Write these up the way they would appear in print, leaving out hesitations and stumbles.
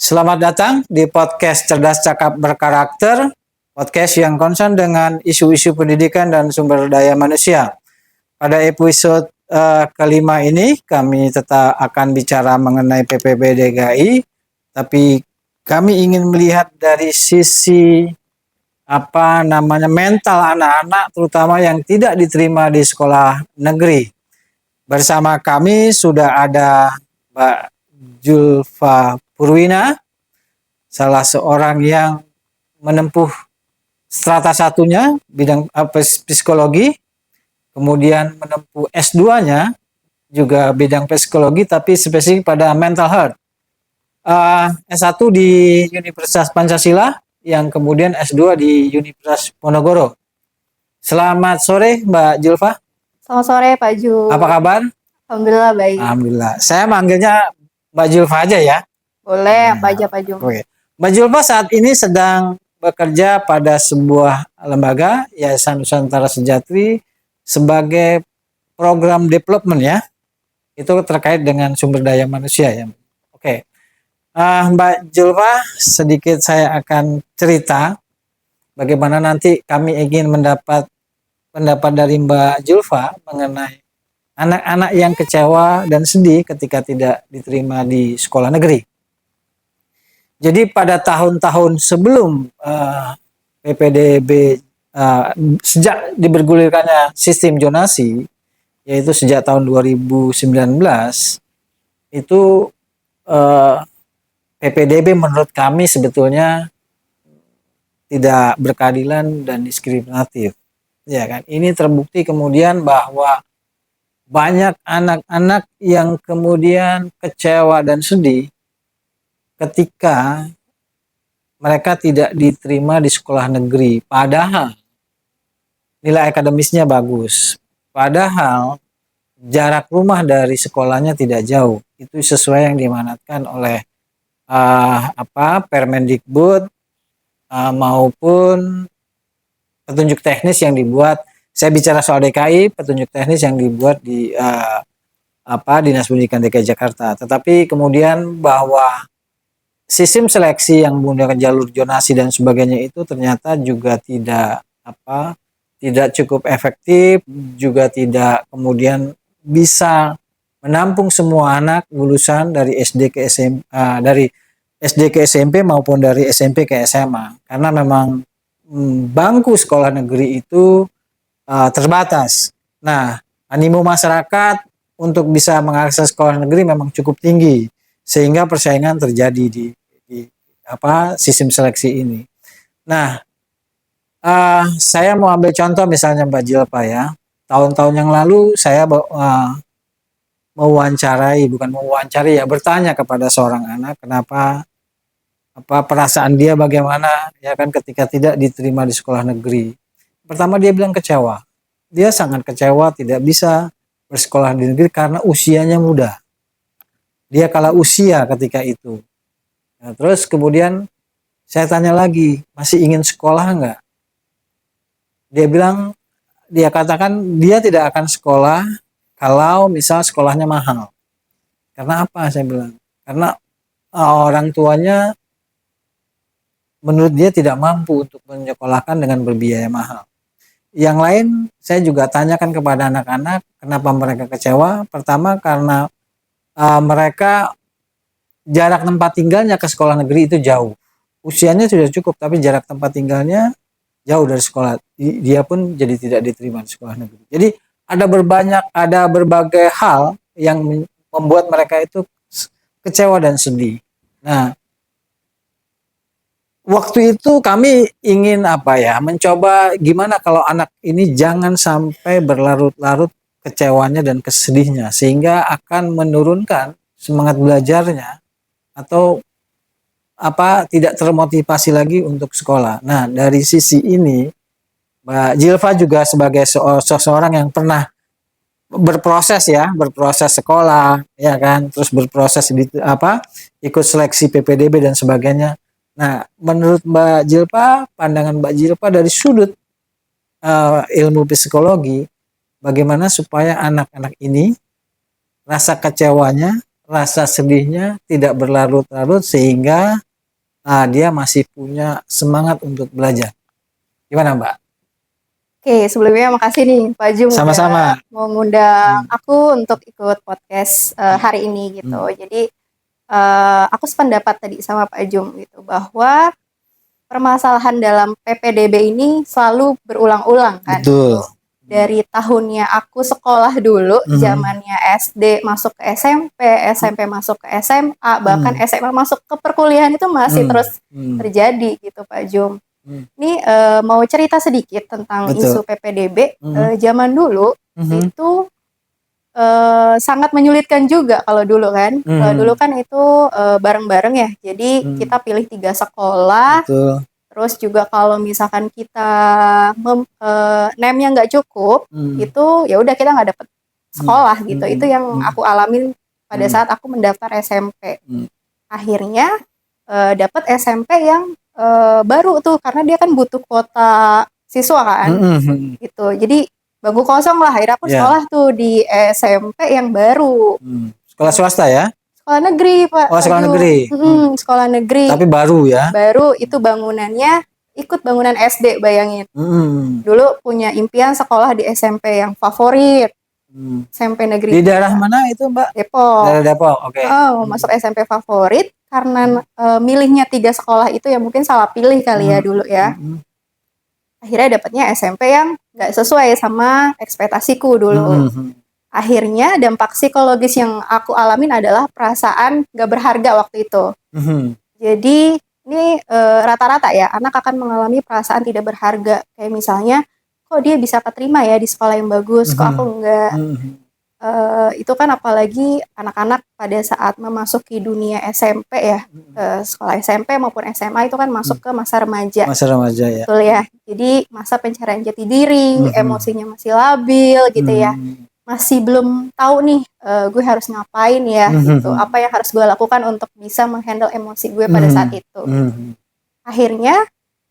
Selamat datang di podcast Cerdas Cakap Berkarakter, podcast yang concern dengan isu-isu pendidikan dan sumber daya manusia. Pada episode kelima ini, kami tetap akan bicara mengenai PPB DKI, tapi kami ingin melihat dari sisi mental anak-anak, terutama yang tidak diterima di sekolah negeri. Bersama kami sudah ada Mbak Julfa Purwina, salah seorang yang menempuh strata satunya bidang psikologi, kemudian menempuh S2-nya juga bidang psikologi tapi spesifik pada mental health. S1 di Universitas Pancasila, yang kemudian S2 di Universitas Ponorogo. Selamat sore Mbak Julfa. Selamat sore Pak Ju. Apa kabar? Alhamdulillah baik. Alhamdulillah. Saya manggilnya Mbak Julfa aja ya. Boleh, apa aja Pak Ju. Oke. Mbak Julfa saat ini sedang bekerja pada sebuah lembaga Yayasan Nusantara Sejati sebagai program development ya. Itu terkait dengan sumber daya manusia ya. Oke. Mbak Julfa, sedikit saya akan cerita bagaimana nanti kami ingin mendapat pendapat dari Mbak Julfa mengenai anak-anak yang kecewa dan sedih ketika tidak diterima di sekolah negeri. Jadi pada tahun-tahun sebelum PPDB, sejak dibergulirkannya sistem zonasi, yaitu sejak tahun 2019, itu PPDB menurut kami sebetulnya tidak berkeadilan dan diskriminatif. Ya kan? Ini terbukti kemudian bahwa banyak anak-anak yang kemudian kecewa dan sedih ketika mereka tidak diterima di sekolah negeri, padahal nilai akademisnya bagus, padahal jarak rumah dari sekolahnya tidak jauh. Itu sesuai yang diamanatkan oleh Permendikbud maupun petunjuk teknis yang dibuat. Saya bicara soal DKI, petunjuk teknis yang dibuat di Dinas Pendidikan DKI Jakarta. Tetapi kemudian bahwa sistem seleksi yang menggunakan jalur zonasi dan sebagainya itu ternyata juga tidak cukup efektif, juga tidak kemudian bisa menampung semua anak lulusan dari SD ke SMP maupun dari SMP ke SMA, karena memang bangku sekolah negeri itu terbatas. Nah, animo masyarakat untuk bisa mengakses sekolah negeri memang cukup tinggi, sehingga persaingan terjadi di sistem seleksi ini. Nah, saya mau ambil contoh misalnya Mbak Julfa ya. Tahun-tahun yang lalu saya bertanya kepada seorang anak kenapa, perasaan dia bagaimana ya kan ketika tidak diterima di sekolah negeri. Pertama dia bilang kecewa. Dia sangat kecewa tidak bisa bersekolah di negeri karena usianya muda. Dia kalah usia ketika itu. Nah, terus kemudian saya tanya lagi, masih ingin sekolah enggak? Dia katakan dia tidak akan sekolah kalau misal sekolahnya mahal. Karena apa? Saya bilang, karena orang tuanya menurut dia tidak mampu untuk menyekolahkan dengan berbiaya mahal. Yang lain saya juga tanyakan kepada anak-anak kenapa mereka kecewa. Pertama karena mereka jarak tempat tinggalnya ke sekolah negeri itu jauh. Usianya sudah cukup tapi jarak tempat tinggalnya jauh dari sekolah. Dia pun jadi tidak diterima di sekolah negeri. Jadi ada berbagai hal yang membuat mereka itu kecewa dan sedih. Nah, waktu itu kami ingin mencoba gimana kalau anak ini jangan sampai berlarut-larut kecewanya dan kesedihnya, sehingga akan menurunkan semangat belajarnya atau tidak termotivasi lagi untuk sekolah. Nah, dari sisi ini Mbak Julfa juga sebagai seseorang yang pernah berproses sekolah ya kan, terus berproses ikut seleksi PPDB dan sebagainya. Nah, menurut Mbak Julfa, pandangan Mbak Julfa dari sudut ilmu psikologi, bagaimana supaya anak-anak ini rasa kecewanya, rasa sedihnya tidak berlarut-larut sehingga dia masih punya semangat untuk belajar. Gimana Mbak? Oke, sebelumnya makasih nih Pak Jum Sama-sama. udah mau ngundang aku untuk ikut podcast hari ini gitu. Jadi aku sependapat tadi sama Pak Jum gitu bahwa permasalahan dalam PPDB ini selalu berulang-ulang kan. Betul. Gitu. Dari tahunnya aku sekolah dulu, zamannya SD masuk ke SMP, SMP masuk ke SMA, bahkan SMA masuk ke perkuliahan itu masih terus terjadi gitu Pak Jum. Ini mau cerita sedikit tentang isu PPDB. Zaman dulu itu sangat menyulitkan juga kalau dulu kan. Dulu kan itu bareng-bareng ya. Jadi kita pilih 3 sekolah. Betul. Terus juga kalau misalkan kita name-nya nggak cukup, itu ya udah kita nggak dapet sekolah gitu. Itu yang aku alamin pada saat aku mendaftar SMP. Akhirnya dapet SMP yang baru tuh karena dia kan butuh kuota siswa kan, gitu. Jadi bangku kosong lah. Akhirnya aku sekolah tuh di SMP yang baru. Sekolah swasta ya? Sekolah negeri Pak. Oh, sekolah negeri. Sekolah negeri. Tapi baru ya? Baru itu bangunannya ikut bangunan SD, bayangin. Dulu punya impian sekolah di SMP yang favorit. SMP negeri. Di daerah mana itu Mbak? Depok. Daerah Depok, oke. Masuk SMP favorit karena milihnya 3 sekolah itu ya mungkin salah pilih kali ya dulu ya. Akhirnya dapatnya SMP yang nggak sesuai sama ekspektasiku dulu. Akhirnya dampak psikologis yang aku alamin adalah perasaan gak berharga waktu itu. Jadi ini rata-rata ya anak akan mengalami perasaan tidak berharga. Kayak misalnya, kok dia bisa keterima ya di sekolah yang bagus, kok aku enggak. Itu kan apalagi anak-anak pada saat memasuki dunia SMP ya, sekolah SMP maupun SMA itu kan masuk ke masa remaja. Masa remaja ya. Betul ya. Jadi masa pencarian jati diri, emosinya masih labil gitu ya. Masih belum tahu nih gue harus ngapain ya gitu. Apa yang harus gue lakukan untuk bisa menghandle emosi gue pada saat itu. Akhirnya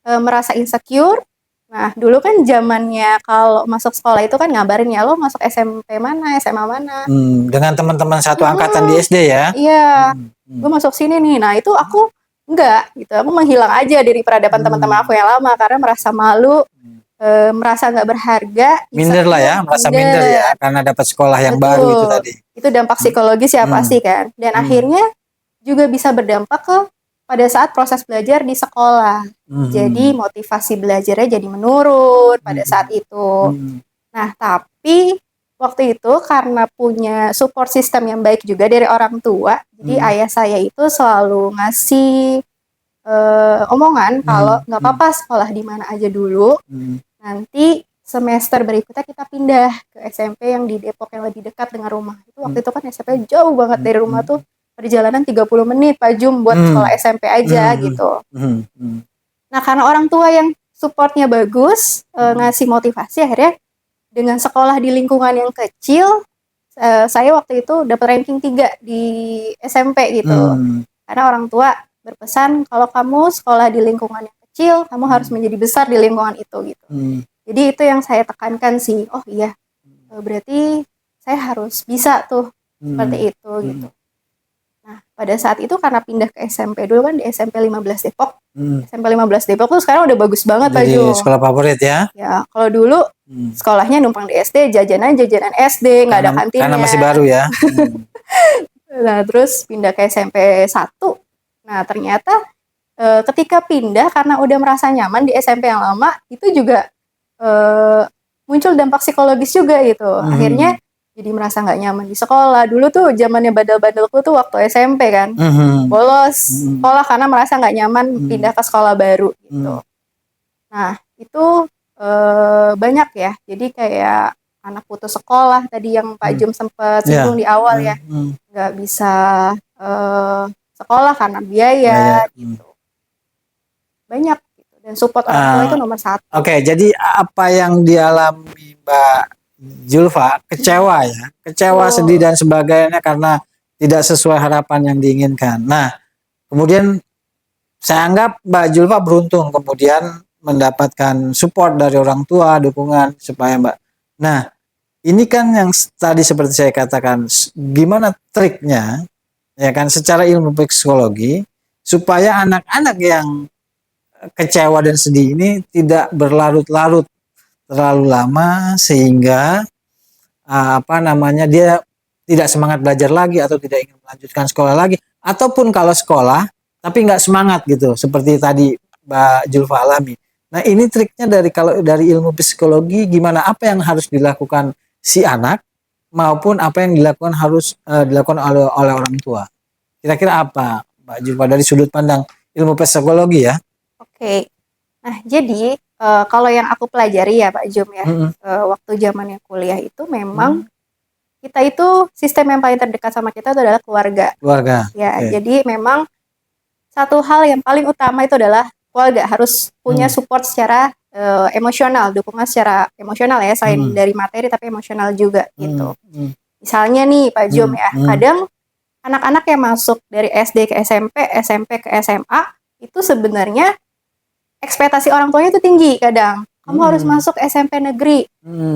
merasa insecure. Nah, dulu kan zamannya kalau masuk sekolah itu kan ngabarin ya lo masuk SMP mana, SMA mana. Dengan teman-teman satu angkatan di SD ya. Iya. Gue masuk sini nih. Nah, itu aku enggak gitu. Aku menghilang aja dari peradaban teman-teman aku yang lama karena merasa malu. Merasa nggak berharga, minder lah ya, merasa minder ya karena dapat sekolah yang baru itu tadi. Itu dampak psikologis ya pasti kan. Dan akhirnya juga bisa berdampak ke pada saat proses belajar di sekolah. Jadi motivasi belajarnya jadi menurun pada saat itu. Nah, tapi waktu itu karena punya support system yang baik juga dari orang tua, jadi ayah saya itu selalu ngasih omongan kalau nggak apa-apa sekolah di mana aja dulu. Nanti semester berikutnya kita pindah ke SMP yang di Depok yang lebih dekat dengan rumah. Itu waktu itu kan SMP jauh banget dari rumah tuh, perjalanan 30 menit Pak Jum buat sekolah SMP aja gitu. Nah, karena orang tua yang supportnya bagus, ngasih motivasi, akhirnya dengan sekolah di lingkungan yang kecil, saya waktu itu dapat ranking 3 di SMP gitu. Karena orang tua berpesan kalau kamu sekolah di lingkungan yang kecil, kamu harus menjadi besar di lingkungan itu gitu. Jadi itu yang saya tekankan sih. Oh iya, berarti saya harus bisa tuh seperti itu gitu. Nah, pada saat itu karena pindah ke SMP dulu kan di SMP 15 Depok. SMP 15 Depok tuh sekarang udah bagus banget Pak Ju. Sekolah favorit ya. Ya, kalau dulu sekolahnya numpang di SD, jajanan SD, nggak ada kantinnya. Karena masih baru ya. Nah, terus pindah ke SMP 1. Nah, ternyata ketika pindah karena udah merasa nyaman di SMP yang lama, itu juga muncul dampak psikologis juga gitu. Akhirnya jadi merasa nggak nyaman di sekolah. Dulu tuh zamannya bandel-bandelku tuh waktu SMP kan, bolos sekolah karena merasa nggak nyaman pindah ke sekolah baru gitu. Nah, itu banyak ya. Jadi kayak anak putus sekolah tadi yang Pak Jum sempat singgung di awal ya, nggak bisa sekolah karena biaya gitu. Banyak gitu. Dan support orang tua itu nomor 1. Oke, jadi apa yang dialami Mbak Julfa, kecewa ya, kecewa, sedih dan sebagainya karena tidak sesuai harapan yang diinginkan. Nah, kemudian saya anggap Mbak Julfa beruntung kemudian mendapatkan support dari orang tua, dukungan supaya Mbak. Nah, ini kan yang tadi seperti saya katakan, gimana triknya ya kan, secara ilmu psikologi, supaya anak-anak yang kecewa dan sedih ini tidak berlarut-larut terlalu lama sehingga dia tidak semangat belajar lagi atau tidak ingin melanjutkan sekolah lagi, ataupun kalau sekolah tapi nggak semangat gitu seperti tadi Mbak Julfa alami. Nah, ini triknya kalau dari ilmu psikologi, gimana, apa yang harus dilakukan si anak maupun apa yang dilakukan oleh orang tua. Kira-kira apa Mbak Julfa dari sudut pandang ilmu psikologi ya? Oke. Nah, jadi kalau yang aku pelajari ya Pak Jum ya, waktu zamannya kuliah itu memang kita itu sistem yang paling terdekat sama kita itu adalah keluarga. Keluarga. Ya, jadi memang satu hal yang paling utama itu adalah keluarga harus punya support secara emosional, dukungan secara emosional ya, selain dari materi tapi emosional juga gitu. Misalnya nih Pak Jum ya, kadang anak-anak yang masuk dari SD ke SMP, SMP ke SMA itu sebenarnya ekspektasi orang tuanya itu tinggi kadang. Kamu harus masuk SMP negeri,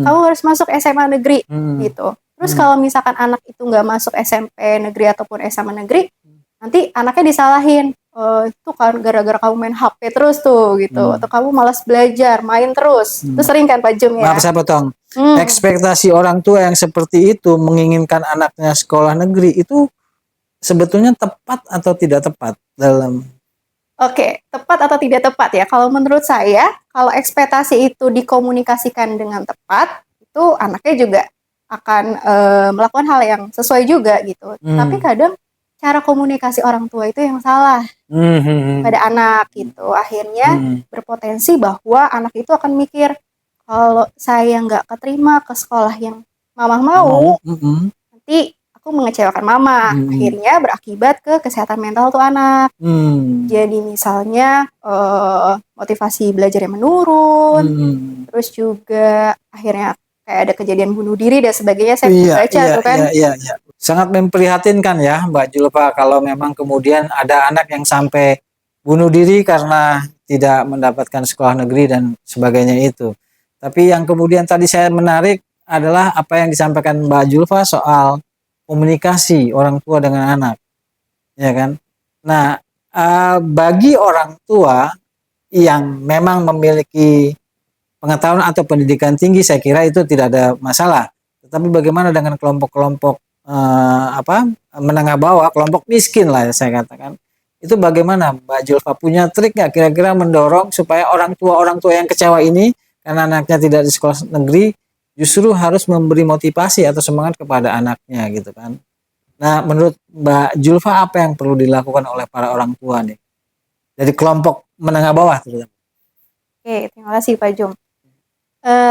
kamu harus masuk SMA negeri gitu. Terus kalau misalkan anak itu nggak masuk SMP negeri ataupun SMA negeri, nanti anaknya disalahin. Itu kan gara-gara kamu main HP terus tuh gitu, atau kamu malas belajar, main terus. Itu sering kan Pak Jum ya. Maaf saya potong. Ekspektasi orang tua yang seperti itu menginginkan anaknya sekolah negeri itu sebetulnya tepat atau tidak tepat dalam? Oke, tepat atau tidak tepat ya? Kalau menurut saya, kalau ekspektasi itu dikomunikasikan dengan tepat, itu anaknya juga akan melakukan hal yang sesuai juga gitu. Tapi kadang cara komunikasi orang tua itu yang salah pada anak gitu. Akhirnya berpotensi bahwa anak itu akan mikir, kalau saya nggak keterima ke sekolah yang mama mau, nanti aku mengecewakan mama. Akhirnya berakibat ke kesehatan mental tuh anak. Jadi misalnya motivasi belajarnya menurun, terus juga akhirnya kayak ada kejadian bunuh diri dan sebagainya. Saya baca tuh kan. Iya. Sangat memprihatinkan ya Mbak Julfa kalau memang kemudian ada anak yang sampai bunuh diri karena tidak mendapatkan sekolah negeri dan sebagainya itu. Tapi yang kemudian tadi saya menarik adalah apa yang disampaikan Mbak Julfa soal komunikasi orang tua dengan anak, ya kan? Nah, bagi orang tua yang memang memiliki pengetahuan atau pendidikan tinggi, saya kira itu tidak ada masalah. Tetapi bagaimana dengan kelompok-kelompok menengah bawah, kelompok miskin lah saya katakan. Itu bagaimana Mbak Julfa, punya trik nggak kira-kira mendorong supaya orang tua yang kecewa ini karena anaknya tidak di sekolah negeri justru harus memberi motivasi atau semangat kepada anaknya gitu kan. Nah, menurut Mbak Julfa apa yang perlu dilakukan oleh para orang tua nih dari kelompok menengah bawah terutama? Oke, terima kasih Pak Jum.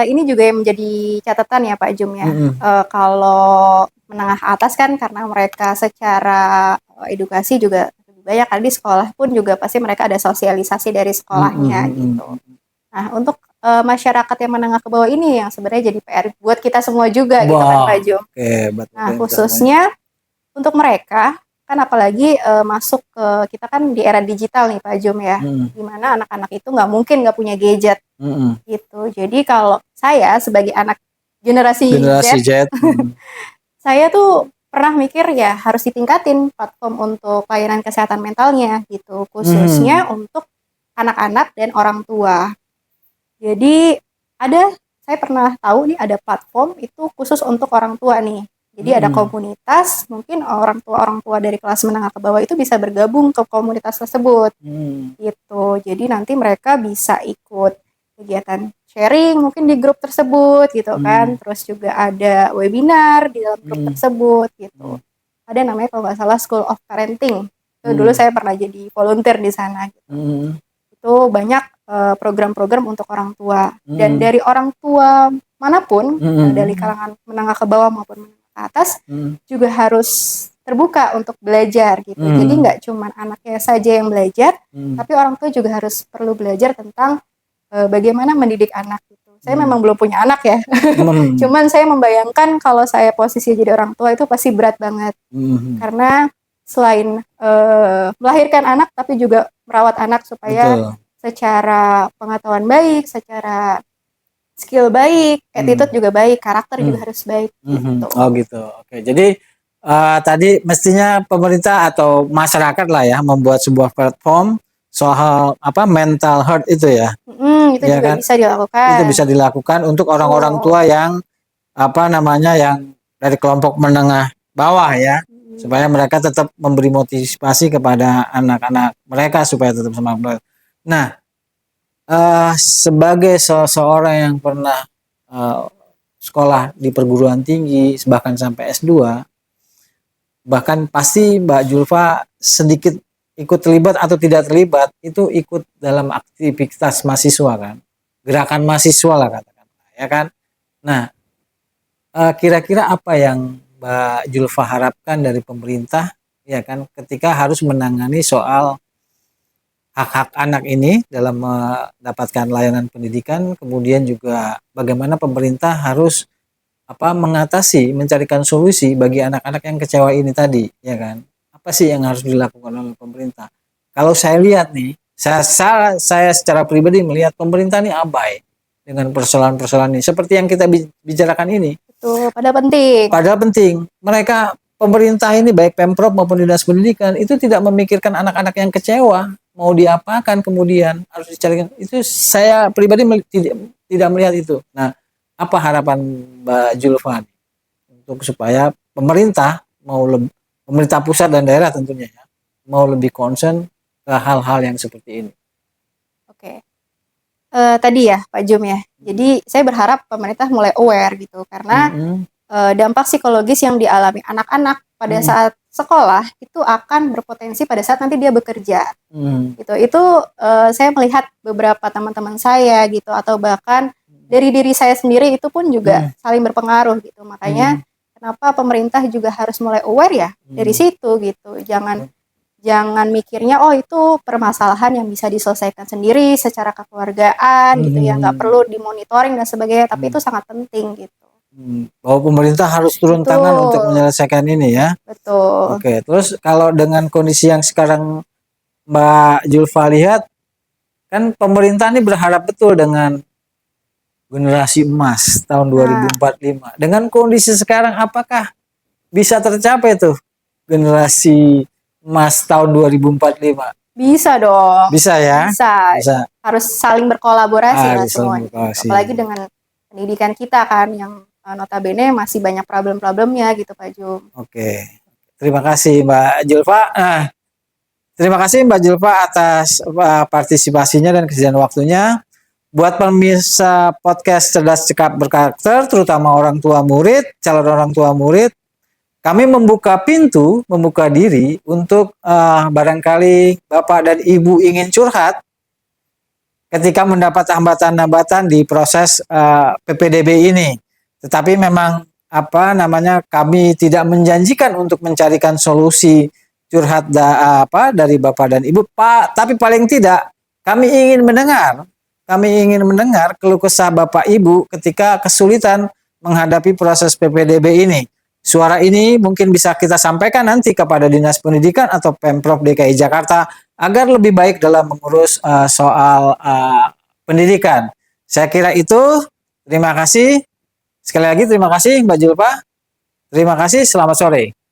Ini juga yang menjadi catatan ya Pak Jum ya. Kalau menengah atas kan karena mereka secara edukasi juga lebih banyak, di sekolah pun juga pasti mereka ada sosialisasi dari sekolahnya gitu. Nah, untuk masyarakat yang menengah ke bawah ini yang sebenarnya jadi PR buat kita semua juga gitu kan Pak Jum. Nah, khususnya untuk mereka kan apalagi masuk ke kita kan di era digital nih Pak Jum ya, dimana anak-anak itu nggak mungkin nggak punya gadget gitu. Jadi kalau saya sebagai anak generasi Z, saya tuh pernah mikir ya harus ditingkatin platform untuk layanan kesehatan mentalnya gitu, khususnya untuk anak-anak dan orang tua. Jadi saya pernah tahu nih ada platform itu khusus untuk orang tua nih. Jadi ada komunitas, mungkin orang tua dari kelas menengah ke bawah itu bisa bergabung ke komunitas tersebut gitu. Jadi nanti mereka bisa ikut kegiatan sharing mungkin di grup tersebut gitu kan. Terus juga ada webinar di dalam grup tersebut gitu. Ada namanya kalau nggak salah School of Parenting. Itu dulu saya pernah jadi volunteer di sana gitu. Itu banyak program-program untuk orang tua. Dan dari orang tua manapun, dari kalangan menengah ke bawah maupun menengah ke atas, juga harus terbuka untuk belajar gitu. Jadi nggak cuma anaknya saja yang belajar, tapi orang tua juga harus perlu belajar tentang bagaimana mendidik anak gitu. Saya memang belum punya anak ya. Cuman saya membayangkan kalau saya posisi jadi orang tua itu pasti berat banget. Karena selain melahirkan anak, tapi juga merawat anak supaya secara pengetahuan baik, secara skill baik, attitude juga baik, karakter juga harus baik gitu. Oh gitu. Oke. Jadi tadi mestinya pemerintah atau masyarakat lah ya membuat sebuah platform soal mental health itu ya. Itu Ya juga kan? bisa dilakukan. Itu bisa dilakukan untuk orang-orang tua yang yang dari kelompok menengah bawah ya, supaya mereka tetap memberi motivasi kepada anak-anak mereka supaya tetap semangat. Nah, sebagai seseorang yang pernah sekolah di perguruan tinggi bahkan sampai S2, bahkan pasti Mbak Julfa sedikit ikut terlibat atau tidak terlibat itu ikut dalam aktivitas mahasiswa kan, gerakan mahasiswa lah katakan, ya kan. Nah, kira-kira apa yang Mbak Julfa harapkan dari pemerintah ya kan ketika harus menangani soal hak-hak anak ini dalam mendapatkan layanan pendidikan, kemudian juga bagaimana pemerintah harus mencarikan solusi bagi anak-anak yang kecewa ini tadi, ya kan? Apa sih yang harus dilakukan oleh pemerintah? Kalau saya lihat nih, saya secara pribadi melihat pemerintah ini abai dengan persoalan-persoalan ini. Seperti yang kita bicarakan ini. Betul, padahal penting. Mereka pemerintah ini baik Pemprov maupun Dinas Pendidikan itu tidak memikirkan anak-anak yang kecewa, mau diapakan kemudian harus dicarikan. Itu saya pribadi tidak melihat itu. Nah, apa harapan Mbak Julfa untuk supaya pemerintah pemerintah pusat dan daerah tentunya ya, mau lebih concern ke hal-hal yang seperti ini? Oke. Tadi ya Pak Jum ya. Jadi saya berharap pemerintah mulai aware gitu karena dampak psikologis yang dialami anak-anak pada saat sekolah itu akan berpotensi pada saat nanti dia bekerja. Gitu. Itu saya melihat beberapa teman-teman saya gitu atau bahkan dari diri saya sendiri itu pun juga saling berpengaruh gitu. Makanya kenapa pemerintah juga harus mulai aware ya dari situ gitu. Jangan mikirnya oh itu permasalahan yang bisa diselesaikan sendiri secara kekeluargaan gitu ya, nggak perlu dimonitoring dan sebagainya, tapi itu sangat penting gitu. Bahwa pemerintah harus turun tangan untuk menyelesaikan ini ya. Betul. Oke, terus kalau dengan kondisi yang sekarang Mbak Julfa lihat, kan pemerintah ini berharap betul dengan generasi emas tahun 2045. Dengan kondisi sekarang apakah bisa tercapai tuh generasi emas tahun 2045? Bisa dong. Bisa ya? Bisa. Harus saling berkolaborasi lah semuanya. Apalagi dengan pendidikan kita kan yang notabene masih banyak problem-problemnya gitu Pak Jum. Oke. Terima kasih Mbak Julfa. Terima kasih Mbak Julfa atas partisipasinya dan kesediaan waktunya. Buat pemirsa podcast Cerdas Cekap Berkarakter, terutama orang tua murid, calon orang tua murid, kami membuka pintu, membuka diri untuk barangkali Bapak dan Ibu ingin curhat ketika mendapat hambatan-hambatan di proses PPDB ini. Tetapi memang kami tidak menjanjikan untuk mencarikan solusi curhat dari Bapak dan Ibu, Pak, tapi paling tidak kami ingin mendengar keluh kesah Bapak Ibu ketika kesulitan menghadapi proses PPDB ini. Suara ini mungkin bisa kita sampaikan nanti kepada Dinas Pendidikan atau Pemprov DKI Jakarta agar lebih baik dalam mengurus soal pendidikan. Saya kira itu. Terima kasih. Sekali lagi terima kasih Mbak Julfa. Terima kasih. Selamat sore.